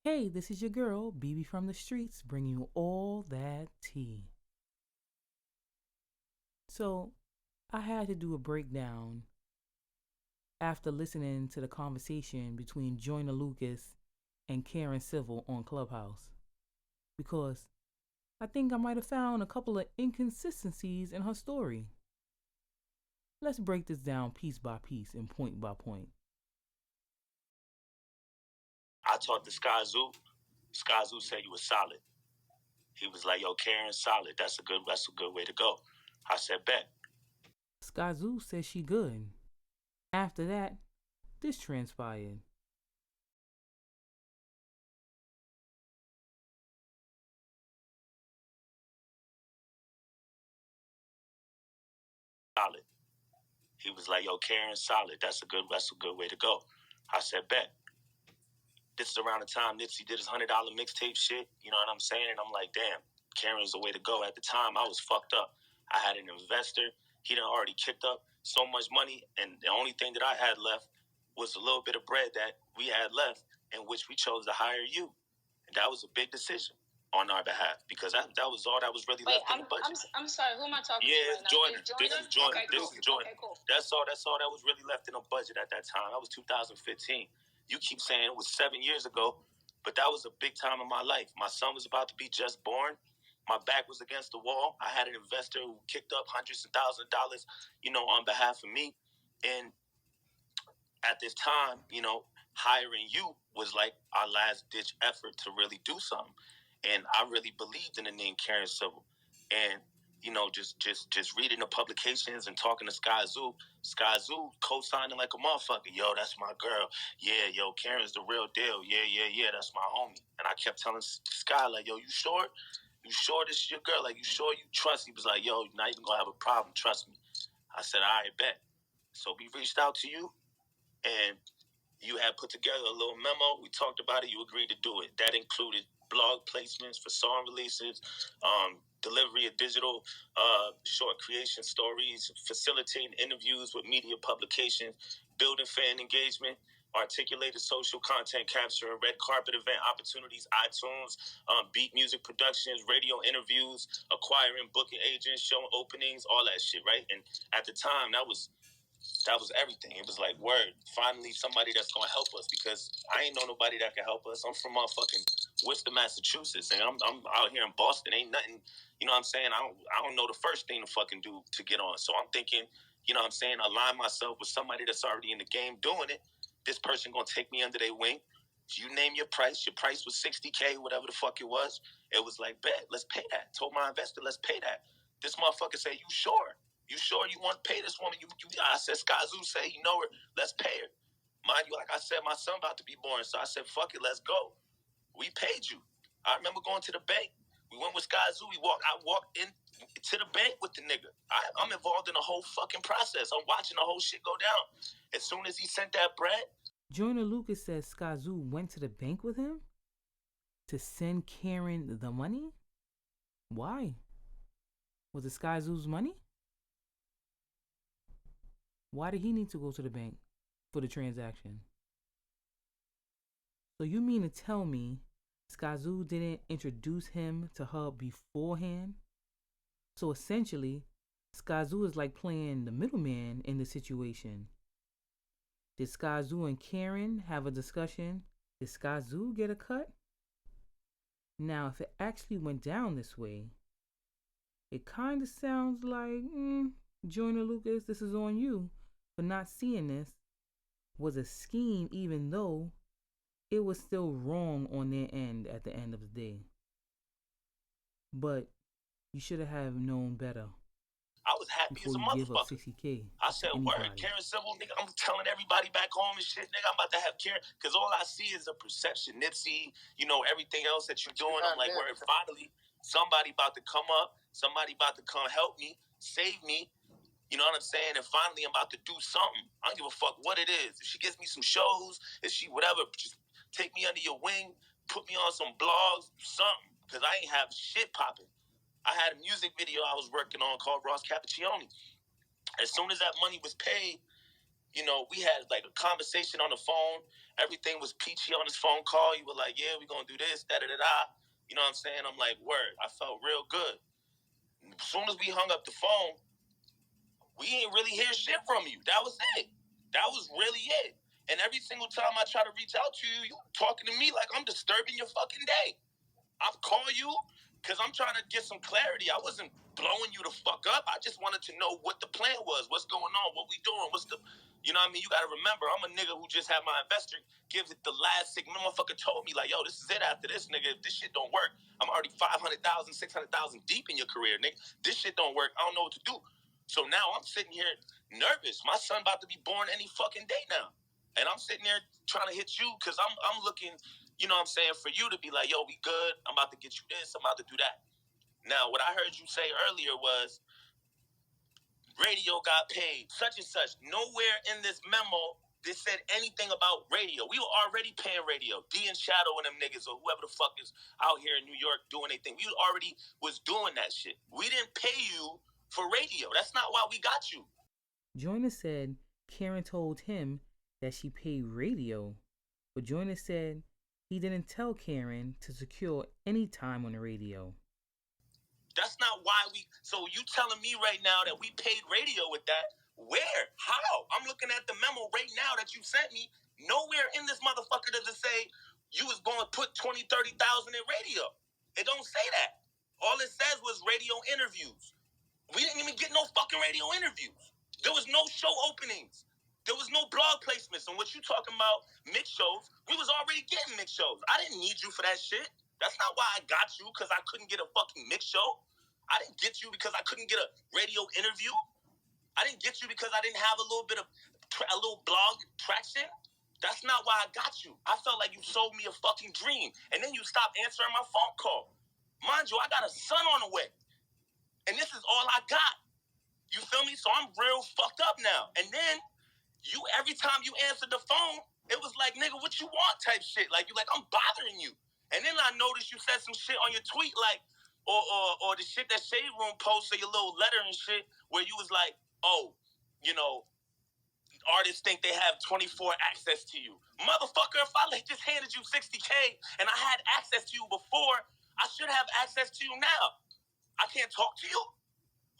Hey, this is your girl, BB from the streets, bringing you all that tea. So, I had to do a breakdown after listening to the conversation between Joyner Lucus and Karen Civil on Clubhouse, because I think I might have found a couple of inconsistencies in her story. Let's break this down piece by piece and point by point. I talked to Sky Zoo. Sky Zoo said you were solid. He was like, "Yo, Karen's solid. That's a good way to go." I said, "Bet." Skazoo says she good. After that, this transpired. Solid. He was like, "Yo, Karen's solid. That's a good way to go." I said, "Bet." This is around the time Nipsey did his $100 mixtape shit. You know what I'm saying? And I'm like, damn, Karen's the way to go. At the time, I was fucked up. I had an investor. He done already kicked up so much money, and the only thing that I had left was a little bit of bread that we had left, in which we chose to hire you. And that was a big decision on our behalf, because that was all that was really left in the budget. I'm sorry, who am I talking to? Yeah, it's Joyner. This is Joyner. Okay, cool. This is Joyner. Okay, cool. That's all that was really left in the budget at that time. That was 2015. You keep saying it was 7 years ago, but that was a big time in my life. My son was about to be just born. My back was against the wall. I had an investor who kicked up hundreds of thousands of dollars, on behalf of me. And at this time, hiring you was like our last ditch effort to really do something. And I really believed in the name Karen Civil. And just reading the publications and talking to Sky Zoo co-signing like a motherfucker. Yo, that's my girl. Yeah, yo, Karen's the real deal. Yeah, that's my homie. And I kept telling Sky, like, yo, you sure? You sure this is your girl? Like, you sure you trust? He was like, yo, you're not even gonna have a problem. Trust me. I said, all right, bet. So we reached out to you, and you had put together a little memo. We talked about it. You agreed to do it. That included blog placements for song releases, delivery of digital short creation stories, facilitating interviews with media publications, building fan engagement, articulated social content capture, red carpet event opportunities, iTunes, beat music productions, radio interviews, acquiring booking agents, show openings, all that shit, right? And at the time, that was everything. It was like, word, finally somebody that's gonna help us, because I ain't know nobody that can help us. I'm from motherfucking Worcester, Massachusetts, and I'm out here in Boston. Ain't nothing, you know what I'm saying? I don't know the first thing to fucking do to get on. So I'm thinking, you know what I'm saying, align myself with somebody that's already in the game doing it. This person gonna take me under their wing. You name your price. Your price was $60K, whatever the fuck it was. It was like, bet, let's pay that. Told my investor, let's pay that. This motherfucker said, you sure? You sure you want to pay this woman? I said, Skazoo say, you know her, let's pay her. Mind you, like I said, my son about to be born, so I said, fuck it, let's go. We paid you. I remember going to the bank. We went with Skazoo. I walked in to the bank with the nigga. I'm involved in the whole fucking process. I'm watching the whole shit go down. As soon as he sent that bread. Joyner Lucus says Skazoo went to the bank with him to send Karen the money? Why? Was it Skazoo's money? Why did he need to go to the bank for the transaction? So you mean to tell me Skazoo didn't introduce him to her beforehand? So essentially, Skazoo is like playing the middleman in the situation. Did Skazoo and Karen have a discussion? Did Skazoo get a cut? Now, if it actually went down this way, it kind of sounds like, Joyner Lucus, this is on you for not seeing this was a scheme, even though it was still wrong on their end at the end of the day. But you should have known better. I was happy as a motherfucker. Give up $60K. I said, word, Karen Civil, nigga, I'm telling everybody back home and shit, nigga, I'm about to have Karen, because all I see is a perception. Nipsey, everything else that you're doing. I'm like, word, finally, somebody about to come up, somebody about to come help me, save me. You know what I'm saying? And finally, I'm about to do something. I don't give a fuck what it is. If she gives me some shows, if she whatever, just take me under your wing, put me on some blogs, something, because I ain't have shit popping. I had a music video I was working on called Ross Cappuccioni. As soon as that money was paid, we had like a conversation on the phone. Everything was peachy on this phone call. You were like, yeah, we're going to do this, da-da-da-da. You know what I'm saying? I'm like, word. I felt real good. As soon as we hung up the phone, we ain't really hear shit from you. That was it. That was really it. And every single time I try to reach out to you, you talking to me like I'm disturbing your fucking day. I'll call you because I'm trying to get some clarity. I wasn't blowing you the fuck up. I just wanted to know what the plan was. What's going on? What we doing? You know what I mean? You got to remember, I'm a nigga who just had my investor give it the last signal. Motherfucker told me, like, yo, this is it after this, nigga. If this shit don't work, I'm already 500,000, 600,000 deep in your career, nigga. This shit don't work. I don't know what to do. So now I'm sitting here nervous. My son about to be born any fucking day now. And I'm sitting there trying to hit you because I'm looking, you know what I'm saying, for you to be like, yo, we good. I'm about to get you this. I'm about to do that. Now, what I heard you say earlier was radio got paid, such and such. Nowhere in this memo this said anything about radio. We were already paying radio. D and Shadow and them niggas or whoever the fuck is out here in New York doing anything. We already was doing that shit. We didn't pay you for radio. That's not why we got you. Joyner said Karen told him that she paid radio, but Joyner said he didn't tell Karen to secure any time on the radio. That's not why so you telling me right now that we paid radio with that? Where? How? I'm looking at the memo right now that you sent me. Nowhere in this motherfucker does it say you was going to put 20, 30,000 in radio. It don't say that. All it says was radio interviews. We didn't even get no fucking radio interviews. There was no show openings. There was no blog placements. And what you talking about, mix shows, we was already getting mix shows. I didn't need you for that shit. That's not why I got you, because I couldn't get a fucking mix show. I didn't get you because I couldn't get a radio interview. I didn't get you because I didn't have a little bit of a little blog traction. That's not why I got you. I felt like you sold me a fucking dream. And then you stopped answering my phone call. Mind you, I got a son on the way. And this is all I got. You feel me? So I'm real fucked up now. And then every time you answered the phone, it was like, nigga, what you want type shit. Like, you like, I'm bothering you. And then I noticed you said some shit on your tweet, like, or the shit that Shade Room posted, your little letter and shit, where you was like, oh, artists think they have 24 access to you. Motherfucker, if I just handed you 60K and I had access to you before, I should have access to you now. I can't talk to you?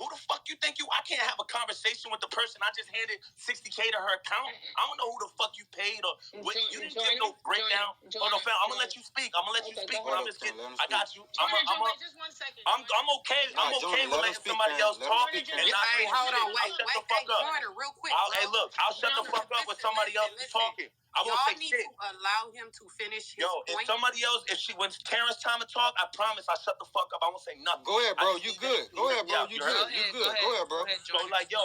Who the fuck you think you? I can't have a conversation with the person I just handed 60K to her account. I don't know who the fuck you paid or what. You didn't give no breakdown. Oh no, fam. I'm gonna let you speak. I'm gonna let you speak. But I'm just kidding. I got you. Just 1 second. I'm okay. I'm okay with letting somebody else talk and not saying hold on, wait. shut the fuck up. Joyner, real quick. Hey, look. I'll shut the fuck up when somebody else is talking. I won't say shit. Y'all need to allow him to finish his point. If somebody else, when Karen's time to talk, I promise I shut the fuck up. I won't say nothing. Go ahead, bro. You good. Go ahead, bro. You good. You good. Go ahead, bro. So like, yo,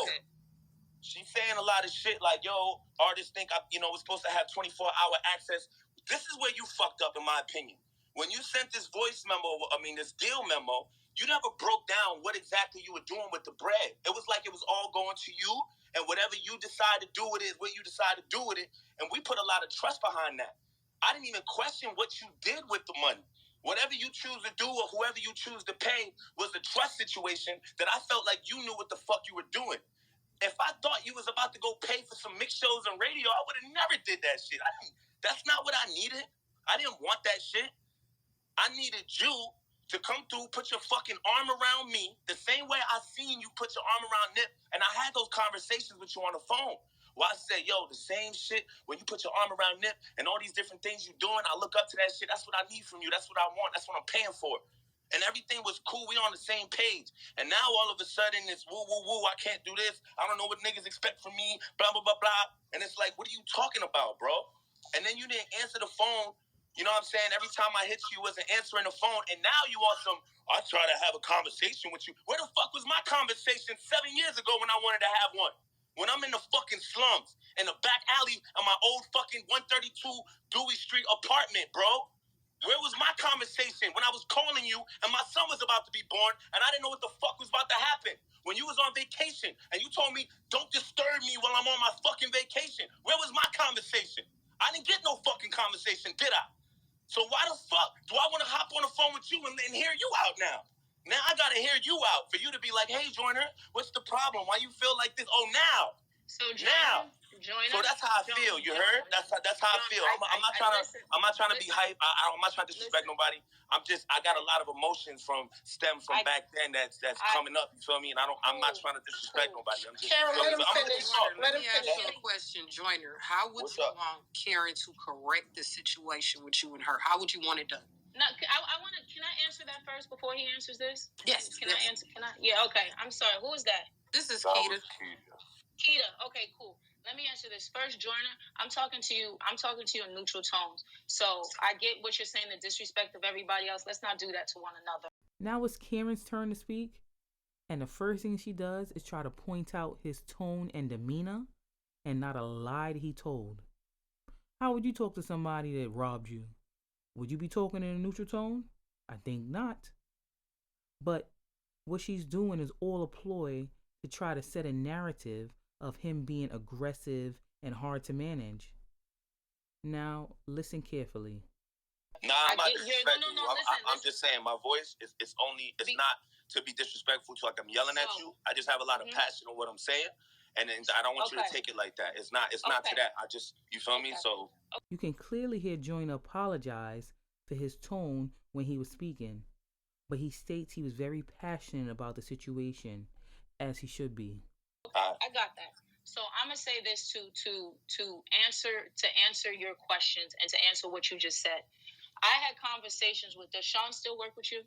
she's saying a lot of shit like, yo, artists think we're supposed to have 24-hour access. This is where you fucked up, in my opinion. When you sent this this deal memo, you never broke down what exactly you were doing with the bread. It was like it was all going to you, and whatever you decide to do with it is what you decide to do with it. And we put a lot of trust behind that. I didn't even question what you did with the money. Whatever you choose to do or whoever you choose to pay was a trust situation that I felt like you knew what the fuck you were doing. If I thought you was about to go pay for some mixed shows on radio, I would have never did that shit. That's not what I needed. I didn't want that shit. I needed you to come through, put your fucking arm around me, the same way I seen you put your arm around Nip, and I had those conversations with you on the phone. Well, I said, yo, the same shit when you put your arm around Nip and all these different things you're doing, I look up to that shit. That's what I need from you. That's what I want. That's what I'm paying for. And everything was cool. We on the same page. And now all of a sudden it's woo, woo, woo. I can't do this. I don't know what niggas expect from me. Blah, blah, blah, blah. And it's like, what are you talking about, bro? And then you didn't answer the phone. You know what I'm saying? Every time I hit you, wasn't answering the phone. And now you want I try to have a conversation with you. Where the fuck was my conversation 7 years ago when I wanted to have one? When I'm in the fucking slums, in the back alley of my old fucking 132 Dewey Street apartment, bro? Where was my conversation when I was calling you and my son was about to be born and I didn't know what the fuck was about to happen? When you was on vacation and you told me, don't disturb me while I'm on my fucking vacation. Where was my conversation? I didn't get no fucking conversation, did I? So why the fuck do I want to hop on the phone with you and hear you out now? Now I got to hear you out for you to be like, hey, Joyner, what's the problem? Why you feel like this? Oh, now. So, Joyner, Joyner. So that's how I feel. You heard? That's how I feel. I'm not trying to be hype. I'm not trying to disrespect nobody. I got a lot of emotions from back then that's coming up. You feel me? And I'm not trying to disrespect nobody. I'm just Karen, let him finish. Let me ask you a question, Joyner. How would you want Karen to correct the situation with you and her? How would you want it done? No, I want to. Can I answer that first before he answers this? Yes. Can I answer? Can I? Yeah. Okay. I'm sorry. Who is that? This is Keita. Keita. Okay. Cool. Let me answer this first, Joyner. I'm talking to you in neutral tones. So I get what you're saying, the disrespect of everybody else. Let's not do that to one another. Now it's Karen's turn to speak, and the first thing she does is try to point out his tone and demeanor, and not a lie that he told. How would you talk to somebody that robbed you? Would you be talking in a neutral tone? I think not. But what she's doing is all a ploy to try to set a narrative of him being aggressive and hard to manage. Now, listen carefully. Nah, I'm not disrespectful. I'm just saying my voice is not to be disrespectful to like I'm yelling at you. I just have a lot of passion on what I'm saying. And I don't want you to take it like that. It's not to that. You feel me? So you can clearly hear Joyner apologize for his tone when he was speaking, but he states he was very passionate about the situation, as he should be. I got that. So I'm gonna say this to answer your questions and to answer what you just said. I had conversations with. Does Sean still work with you?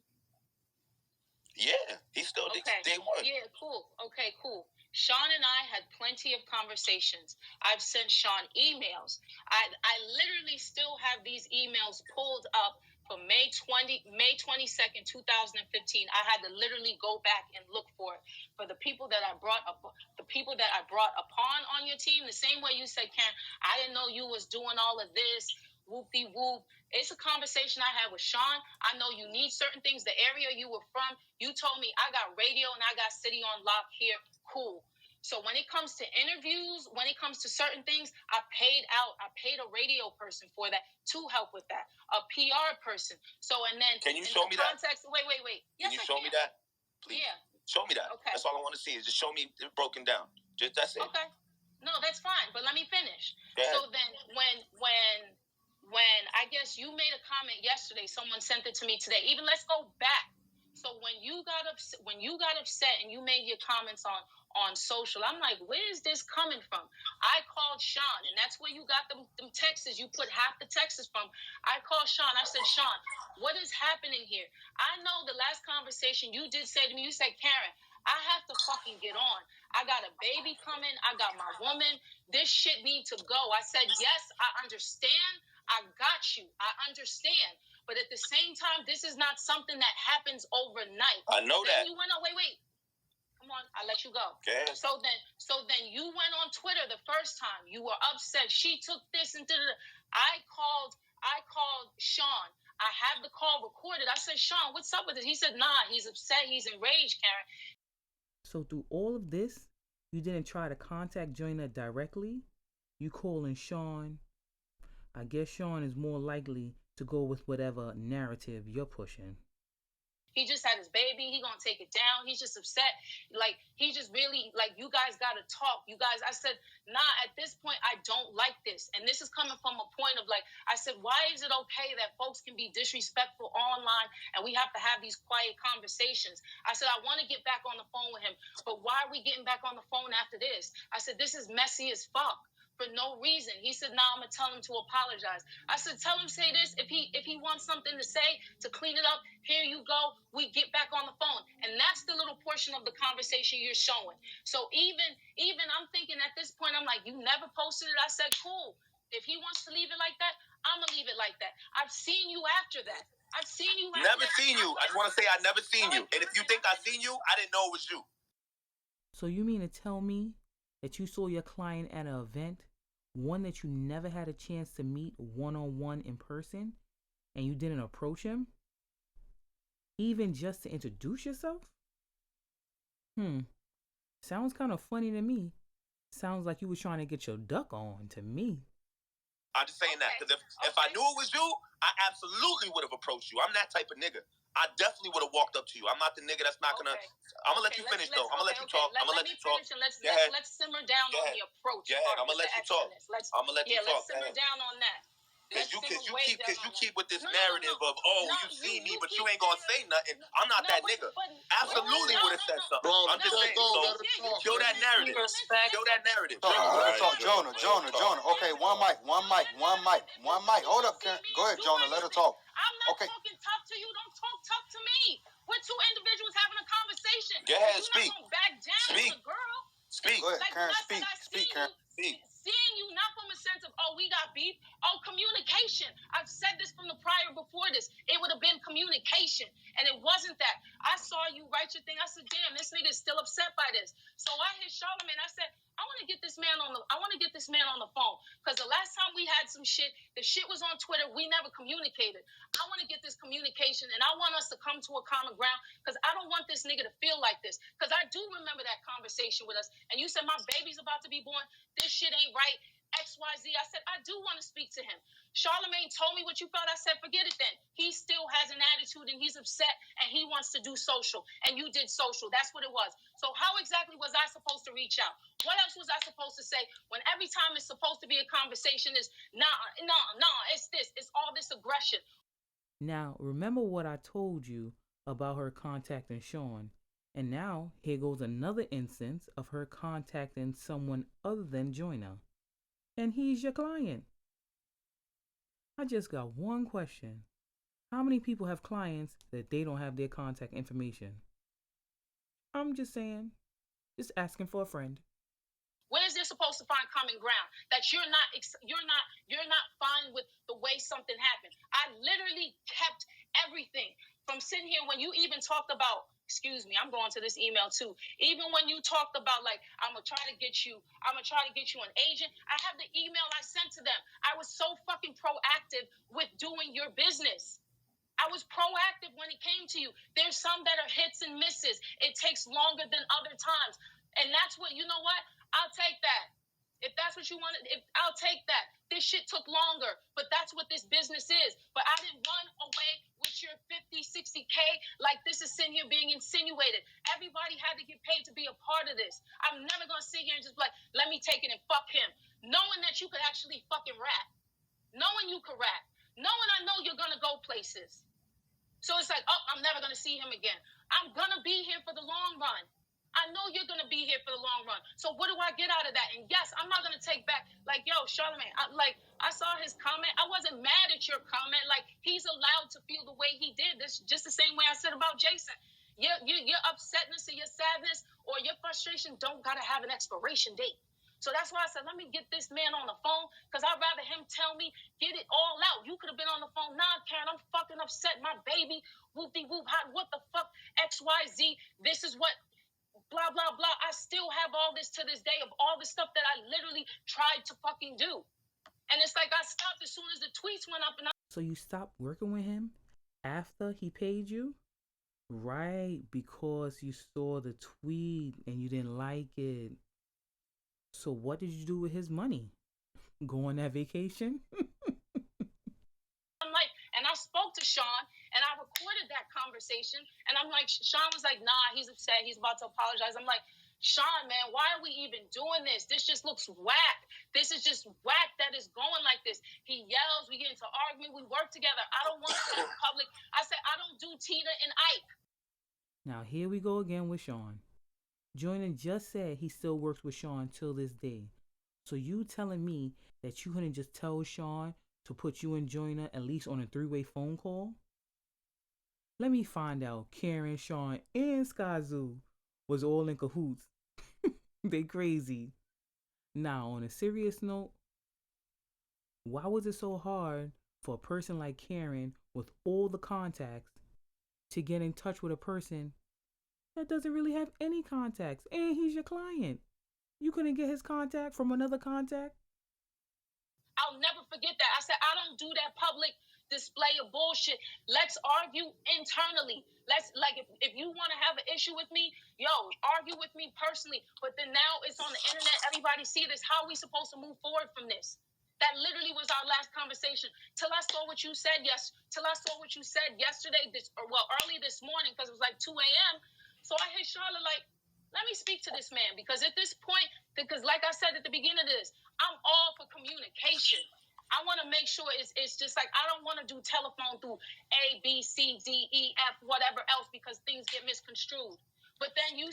Yeah, he still did. Day one. Yeah, cool. Okay, cool. Sean and I had plenty of conversations. I've sent Sean emails. I literally still have these emails pulled up from May 22nd, 2015. I had to literally go back and look for it. For the people that I brought upon on your team, the same way you said, Karen, I didn't know you was doing all of this. Whoop-de-whoop. It's a conversation I had with Sean. I know you need certain things. The area you were from, you told me I got radio and I got city on lock here. Cool. So when it comes to interviews, when it comes to certain things, I paid a radio person for that to help with that, a PR person. So and then can you show me that? Wait. Yes, can you show me that? Please. Yeah. Show me that. Okay. That's all I want to see is just show me it broken down. Just that's it. Okay. No, that's fine. But let me finish. So then when I guess you made a comment yesterday, someone sent it to me today. Even let's go back. So when you got upset and you made your comments on social, I'm like, where is this coming from? I called Sean, and that's where you got them texts. You put half the texts from. I called Sean. I said, Sean, what is happening here? I know the last conversation you did say to me, you said, Karen, I have to fucking get on. I got a baby coming. I got my woman. This shit needs to go. I said, yes, I understand. I got you. I understand. But at the same time, this is not something that happens overnight. I know that. You went on. Wait. Come on, I'll let you go. Okay. So then you went on Twitter the first time. You were upset. She took this and da-da-da. I called Sean. I have the call recorded. I said, Sean, what's up with this? He said, nah, he's upset. He's enraged, Karen. So through all of this, you didn't try to contact Joyner directly? You calling Sean? I guess Sean is more likely to go with whatever narrative you're pushing. He just had his baby. He gonna take it down. He's just upset. Like, he just really, like, you guys gotta talk. You guys, I said, nah, at this point, I don't like this. And this is coming from a point of, like, I said, why is it okay that folks can be disrespectful online and we have to have these quiet conversations? I said, I want to get back on the phone with him, but why are we getting back on the phone after this? I said, this is messy as fuck. For no reason. He said, nah, I'm gonna tell him to apologize. I said, tell him say this. If he wants something to say to clean it up, here you go. We get back on the phone. And that's the little portion of the conversation you're showing. So even I'm thinking at this point, I'm like, you never posted it. I said, cool. If he wants to leave it like that, I'm gonna leave it like that. I've seen you after that. Never seen you. I just want to say I never seen you. And if you think I seen you, I didn't know it was you. So you mean to tell me that you saw your client at an event, one that you never had a chance to meet one-on-one in person, and you didn't approach him? Even just to introduce yourself? Sounds kind of funny to me. Sounds like you were trying to get your duck on to me. I'm just saying that because if I knew it was you, I absolutely would have approached you. I'm that type of nigga. I definitely would have walked up to you. I'm not the nigga that's not gonna. I'm gonna let you finish though. I'm gonna let you talk. I'm gonna let you talk. Let's simmer down on the approach. Yeah, I'm gonna let you talk. I'm gonna let you talk. Let's simmer down on that. Because you keep with this narrative of you see me, but you ain't gonna say nothing. I'm not that nigga. Absolutely would have said something. I'm just saying. So kill that narrative. Kill that narrative. Let's talk, Joyner. Okay, one mic. Hold up, Karen. Go ahead, Joyner. Let her talk. I'm not talking tough to you. Don't talk tough to me. We're two individuals having a conversation. Go ahead, speak. You're not gonna back down as a girl. Speak. Go ahead, Karen. Speak, Karen. Speak. Seeing you not from a sense of, we got beef. Communication. I've said this from the prior before this. It would have been communication, and it wasn't that. I saw you write your thing. I said, damn, this nigga is still upset by this. So I hit Charlamagne. I said, I want to get this man on the phone, because the last time we had some shit, the shit was on Twitter. We never communicated. I want to get this communication, and I want us to come to a common ground, because I don't want this nigga to feel like this. Because I do remember that conversation with us, and you said my baby's about to be born. This shit ain't right. XYZ. I said, I do want to speak to him. Charlamagne told me what you felt. I said, forget it then. He still has an attitude and he's upset and he wants to do social. And you did social. That's what it was. So how exactly was I supposed to reach out? What else was I supposed to say when every time it's supposed to be a conversation is, it's this. It's all this aggression. Now, remember what I told you about her contacting Sean. And now, here goes another instance of her contacting someone other than Joyner. And he's your client. I just got one question. How many people have clients that they don't have their contact information? I'm just saying. Just asking for a friend. When is there supposed to find common ground? That you're not fine with the way something happened. I literally kept everything from sitting here when you even talked about, excuse me, I'm going to this email too. Even when you talked about I'm gonna try to get you an agent. I have the email I sent to them. I was so fucking proactive with doing your business. I was proactive when it came to you. There's some that are hits and misses. It takes longer than other times. And that's what, you know what? I'll take that. If that's what you wanted, I'll take that. This shit took longer, but that's what this business is. But I didn't run away with your 50, 60K like this is sitting here being insinuated. Everybody had to get paid to be a part of this. I'm never going to sit here and just be like, let me take it and fuck him. Knowing that you could actually fucking rap. Knowing you could rap. Knowing I know you're going to go places. So it's like, I'm never going to see him again. I'm going to be here for the long run. I know you're going to be here for the long run. So what do I get out of that? And yes, I'm not going to take back, yo, Charlamagne, I saw his comment. I wasn't mad at your comment. He's allowed to feel the way he did. This just the same way I said about Jason. Your upsetness or your sadness or your frustration don't got to have an expiration date. So that's why I said, let me get this man on the phone, because I'd rather him tell me, get it all out. You could have been on the phone. Nah, Karen, I'm fucking upset. My baby, whoop-de-whoop, what the fuck, XYZ, this is what, blah, blah, blah. I still have all this to this day of all the stuff that I literally tried to fucking do. And it's like I stopped as soon as the tweets went up. So you stopped working with him after he paid you? Right, because you saw the tweet and you didn't like it. So what did you do with his money? Go on that vacation? And I spoke to Sean and I recorded that conversation. And I'm like, Sean was like, nah, he's upset. He's about to apologize. I'm like, Sean, man, why are we even doing this? This just looks whack. This is just whack that is going like this. He yells, we get into argument, we work together. I don't want to in public. I said, I don't do Tina and Ike. Now here we go again with Sean. Joyner just said he still works with Sean till this day. So you telling me that you couldn't just tell Sean to put you and Joyner at least on a 3-way phone call? Let me find out Karen, Sean, and Skazoo was all in cahoots. They crazy. Now, on a serious note, why was it so hard for a person like Karen with all the contacts to get in touch with a person that doesn't really have any contacts and he's your client? You couldn't get his contact from another contact? I'll never forget that. I said, I don't do that public display of bullshit. Let's argue internally. If you want to have an issue with me, argue with me personally. But then now it's on the internet. Everybody see this. How are we supposed to move forward from this? That literally was our last conversation. Till I saw what you said yesterday, early this morning, because it was like 2 a.m. So I hit Charlotte like, let me speak to this man, because at this point, because like I said at the beginning of this, I'm all for communication. I want to make sure it's just like, I don't want to do telephone through A, B, C, D, E, F, whatever else, because things get misconstrued. But then you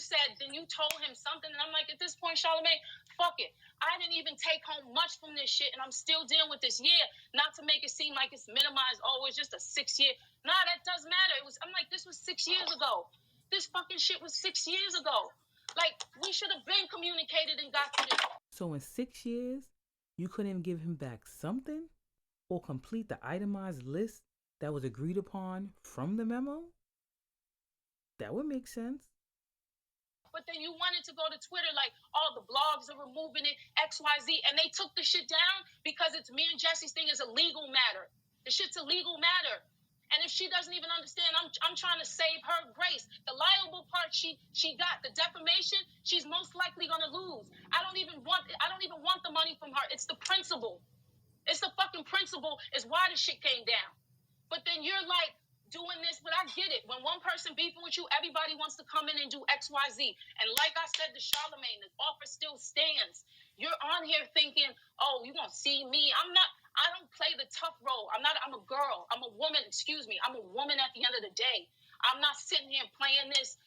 told him something, and I'm like, at this point, Charlamagne, fuck it. I didn't even take home much from this shit, and I'm still dealing with this year. Not to make it seem like it's minimized, it's just a 6 year. Nah, that doesn't matter. I'm like, this was 6 years ago. This fucking shit was 6 years ago. Like, we should have been communicated and got to this. So in 6 years, you couldn't give him back something or complete the itemized list that was agreed upon from the memo? That would make sense. But then you wanted to go to Twitter like, the blogs are removing it, XYZ, and they took the shit down because it's me and Jesse's thing is a legal matter. The shit's a legal matter. And if she doesn't even understand, I'm trying to save her grace. The liable part she got, the defamation, she's most likely gonna lose. I don't even want the money from her. It's the principle. It's the fucking principle is why the shit came down. But then you're like doing this, but I get it. When one person beefing with you, everybody wants to come in and do X, Y, Z. And like I said to Charlamagne, the offer still stands. You're on here thinking, you're gonna see me. I don't play the tough role. I'm a girl. I'm a woman, I'm a woman at the end of the day. I'm not sitting here playing this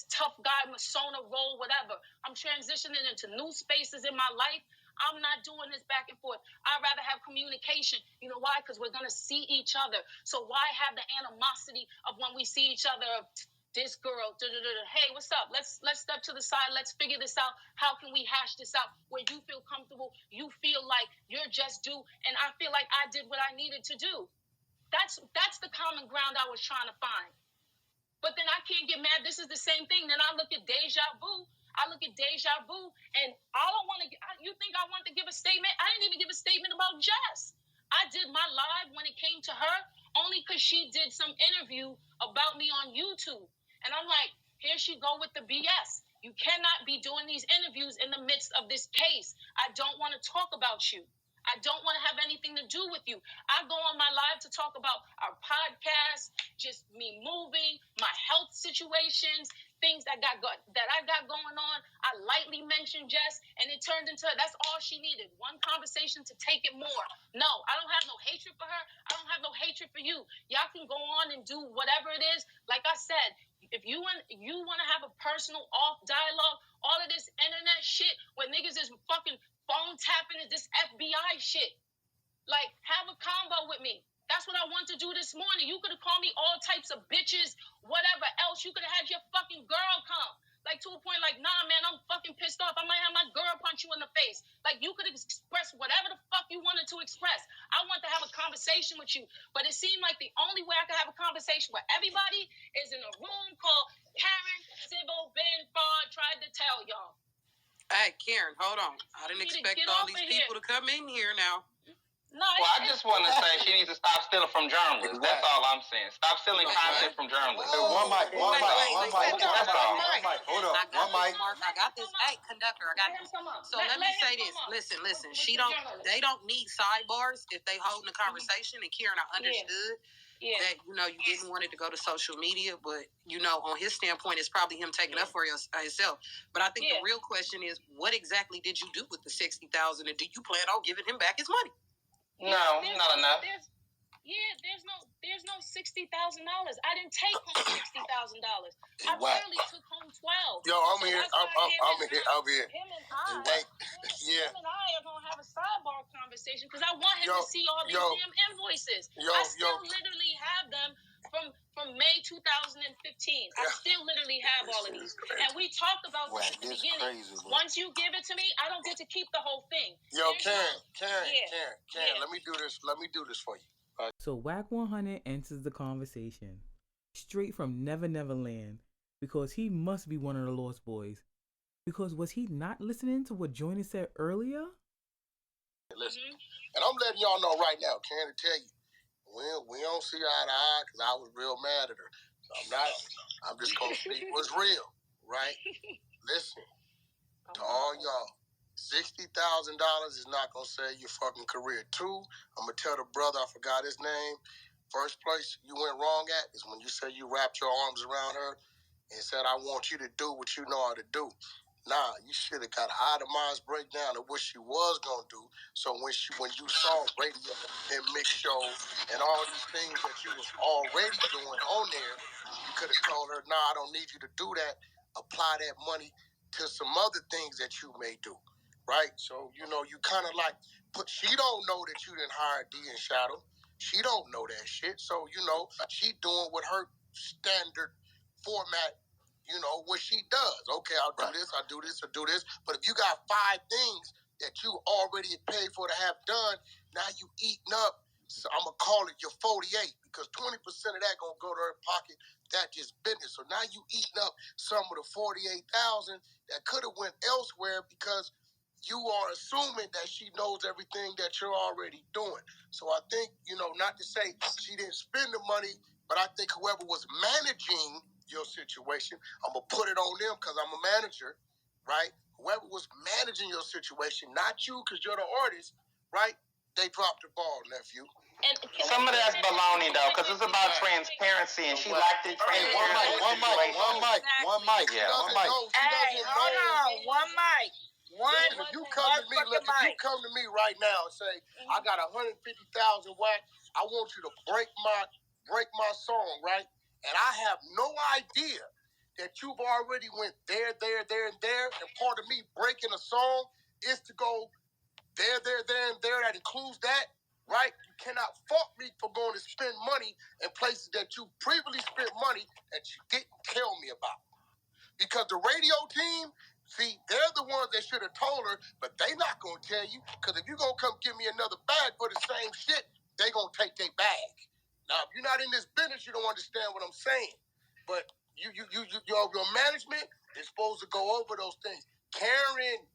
tough guy, Masona role, whatever. I'm transitioning into new spaces in my life. I'm not doing this back and forth. I'd rather have communication. You know why? Because we're going to see each other. So why have the animosity of when we see each other, this girl, hey, what's up? Let's step to the side. Let's figure this out. How can we hash this out where you feel comfortable? You feel like you're just due, and I feel like I did what I needed to do. That's the common ground I was trying to find. But then I can't get mad. This is the same thing. Then I look at Deja Vu, and you think I wanted to give a statement? I didn't even give a statement about Jess. I did my live when it came to her only because she did some interview about me on YouTube. And I'm like, here she go with the BS. You cannot be doing these interviews in the midst of this case. I don't want to talk about you. I don't want to have anything to do with you. I go on my live to talk about our podcast, just me moving, my health situations, things that I got going on. I lightly mentioned Jess, and it turned into that's all she needed. One conversation to take it more. No, I don't have no hatred for her. I don't have no hatred for you. Y'all can go on and do whatever it is. Like I said, if you want to have a personal off dialogue, all of this internet shit where niggas is fucking phone tapping is this FBI shit. Like, have a combo with me. That's what I want to do this morning. You could have called me all types of bitches, whatever else. You could have had your fucking girl come. Like, to a point like, nah, man, I'm fucking pissed off. I might have my girl punch you in the face. Like, you could have expressed whatever the fuck you wanted to express. I want to have a conversation with you. But it seemed like the only way I could have a conversation with everybody is in a room called Karen Sybil Ben Fard tried to tell y'all. Hey, Karen, hold on. I didn't expect all these people to come in here now. No, I just want to say she needs to stop stealing from journalists. That's all I'm saying. Stop stealing content from journalists. One mic. Hold Hold up. One mic. I got this. Hey, conductor, I got this. So let me say this. Listen. They don't need sidebars if they holding a conversation. And Karen, I understood that, you didn't want it to go to social media, but, on his standpoint, it's probably him taking up for himself. But I think the real question is, what exactly did you do with the $60,000, and do you plan on giving him back his money? No, not enough. There's no $60,000. I didn't take home $60,000. I barely took home 12. Yo, I'm here. I'm here. Him and I are gonna have a sidebar conversation because I want him to see all these damn invoices. I still literally have them from May 2015. I still literally have all of these. And we talked about this at the beginning. Once you give it to me, I don't get to keep the whole thing. Yo, Karen, let me do this. Let me do this for you. So Whack 100 enters the conversation straight from Never Never Land because he must be one of the Lost Boys. Because was he not listening to what Joyner said earlier? Listen, and I'm letting y'all know right now, Karen, to tell you, we don't see eye to eye because I was real mad at her. So I'm just going to speak what's real, right? Listen, to all y'all, $60,000 is not gonna save your fucking career. 2, I'm gonna tell the brother, I forgot his name. First place you went wrong at is when you said you wrapped your arms around her and said, I want you to do what you know how to do. Nah, you should have got an itemized breakdown of what she was gonna do. So when you saw radio and mix shows and all these things that you was already doing on there, you could have told her, nah, I don't need you to do that. Apply that money to some other things that you may do. Right? So, you kind of like she don't know that you didn't hire D and Shadow. She don't know that shit. So, she doing what her standard format, what she does. Okay, I'll do this, I'll do this, I'll do this. But if you got 5 things that you already paid for to have done, now you eating up. So I'm gonna call it your 48 because 20% of that gonna go to her pocket. That just business. So now you eating up some of the 48,000 that could have went elsewhere because you are assuming that she knows everything that you're already doing. So I think, not to say she didn't spend the money, but I think whoever was managing your situation, I'm going to put it on them because I'm a manager, right? Whoever was managing your situation, not you because you're the artist, right? They dropped the ball, nephew. And some of that's baloney though, because it's about transparency, and she lacked the transparency. One mic. Hey, hold on, one mic. Listen, if you come to me right now and say, I got 150,000 watt, I want you to break my song, right? And I have no idea that you've already went there, and there. And part of me breaking a song is to go there, and there. That includes that, right? You cannot fault me for going to spend money in places that you previously spent money that you didn't tell me about. Because the radio team, see, they're the ones that should have told her, but they not going to tell you. Because if you going to come give me another bag for the same shit, they going to take their bag. Now, if you're not in this business, you don't understand what I'm saying. But your management is supposed to go over those things. Karen,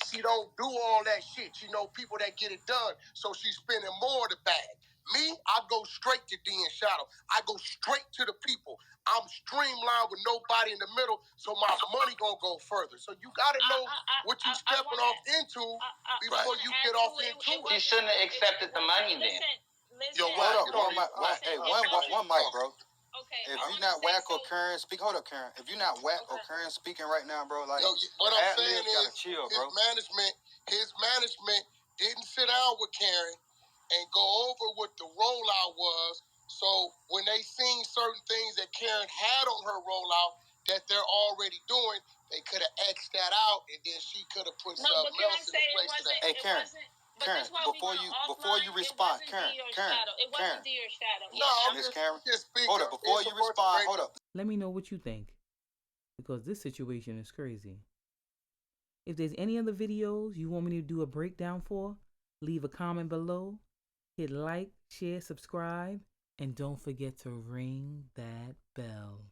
she don't do all that shit. She know people that get it done, so she's spending more of the bag. Me, I go straight to D and Shadow. I go straight to the people. I'm streamlined with nobody in the middle, so my money gonna go further. So you gotta know what you stepping off into before you get off into it. She shouldn't have accepted the money then. Yo, hold up, one mic, bro. Okay. If you're not whack or Karen, hold up, Karen. If you're not whack or Karen speaking right now, bro, like, what I'm saying is, chill, bro. His management didn't sit down with Karen and go over what the rollout was. So when they seen certain things that Karen had on her rollout that they're already doing, they could have X'd that out, and then she could have put something else in the place of that. Hey, Karen. Karen, before you respond, Karen. It wasn't D or Shadow. No, Miss Karen. Hold up, before you respond, hold up. Let me know what you think, because this situation is crazy. If there's any other videos you want me to do a breakdown for, leave a comment below, hit like, share, subscribe, and don't forget to ring that bell.